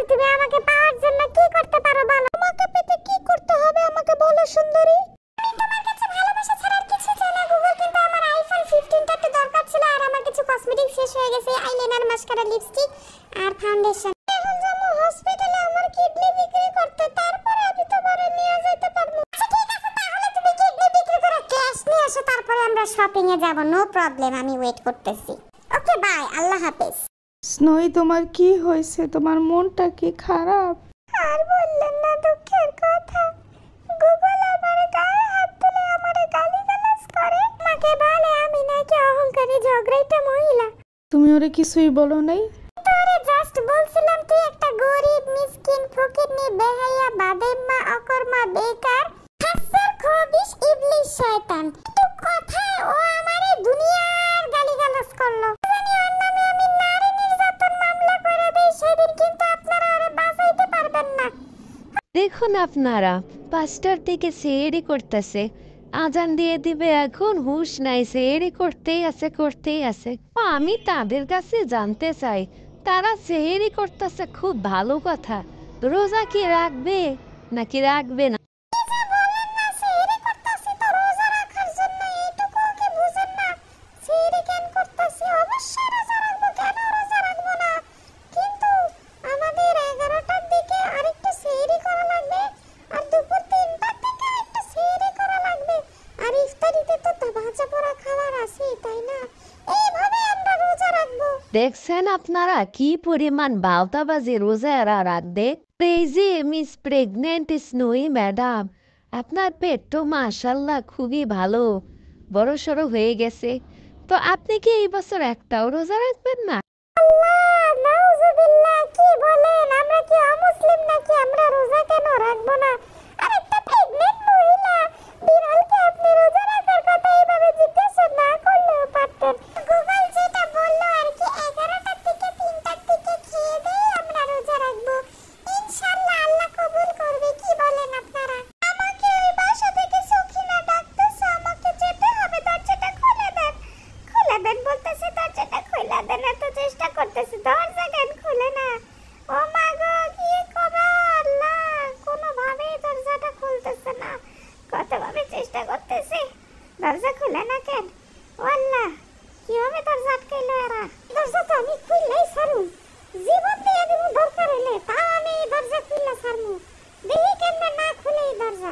তুমি আমাকে পাওয়ার জন্য কি করতে পারো বলো? আমাকে পেতে কি করতে হবে আমাকে বলো সুন্দরী। আমি তোমার কাছে ভালোবাসা ছাড়া আর কিছু চাই না গুগল, কিন্তু আমার আইফোন 15টা তো দরকার ছিল, আর আমার কিছু কসমেটিক শেষ হয়ে গেছে, আইলাইনার, মাস্কারা, লিপস্টিক আর ফাউন্ডেশন। এখন যাবো হসপিটালে আমার কিডনি বিক্রি করতে, তারপরে আমি তোমারে নিয়ে যেতে পারবো। আচ্ছা ঠিক আছে, তাহলে তুমি কিডনি বিক্রি করে ক্যাশ নিয়ে এসো, তারপরে আমরা শপিং এ যাব। নো প্রবলেম, আমি ওয়েট করতেছি। ওকে বাই, আল্লাহ হাফেজ। স্নোই তোমার কি হয়েছে? তোমার মনটা কি খারাপ? আর বললেন না দুঃখের কথা, গুগল আমার গায়ে হাত তুলে আমারে গালিগালাজ করে, আমাকে বলে আমি নাকি অহংকারী ঝগড়াইটা মহিলা। তুমি ওরে কিছুই বলো নাই? তোরে জাস্ট বলছিলাম তুই একটা গরিব মিসকিন ফকিরনি বেহায়া বাদেম্মা অকর্মা বেকার হাসর খবিশ ইবলিশ শয়তান। তো কথায় ও আমারে দুনিয়ার গালিগালাজ করলো। জানি ওর নামে আমি নারী নির্যাতন মামলা করে দেই, সেদিন কিন্তু আপনারা ওরে বাঁচাইতে পারবেন না। দেখুন আপনারা 5টার দিকে সেহরি করতেছে, আজান দিয়ে দিবে, এখন হুঁশ নাই, সেহরি করতেই আছে। আমি তাদের কাছে জানতে চাই, তারা সেহরি করতেছে খুব ভালো কথা, রোজা কি রাখবে নাকি রাখবে না? দেখছেন আপনারা কি পরিমাণ বাউতাবাজি রোজারা রাখবে। এই যে মিস প্রেগনেন্ট স্নোই ম্যাডাম, আপনার পেট তো মাশাল্লাহ খুবই ভালো, বড় সড়ো হয়ে গেছে, তো আপনি কি এই বছর একটাও রোজা রাখবেন না? আল্লাহ নাউজুবিল্লাহ, কি বলেন? আমরা কি অমুসলিম নাকি? আমরা রোজা কেন রাখবো না? আর একটা প্রেগন্যান্ট মহিলা বিড়ালকে আপনি রোজা রাখার কথা এইভাবে জিজ্ঞাসা না করলেও পারতেন। গুগল যেটা বললো আর কি, 11টা থেকে 3টার দিকে খেয়ে দিয়ে আমরা রোজা রাখবো, ইনশাআল্লাহ আল্লাহ কবুল করবে। কি বলেন আপনারা? আমাকে ওই বাসা থেকে সখিনা ডাকতেছে, আমাকে যেতে হবে, দরজাটা খুলে দেন। খুলে দেন বলতেছে, দরজাটা খুলে দেন, এত চেষ্টা করতেছে, দরজা কেন খুলে না? ও মা গো, কি খবর? আল্লাহ, কোনোভাবেই দরজাটা খুলতেছে না, কতভাবে চেষ্টা করতেছে, দরজা খুলে না কেন? ও আল্লাহ, কিভাবে দরজা আটকাইলো এরা? দরজা তো আমি খুললেই ছাড়ুম, জীবন দিয়ে দিব দরকার হলে, তাও আমি দরজা খুললে ছাড়মু, দেখি কেমনে না খুলে দরজা।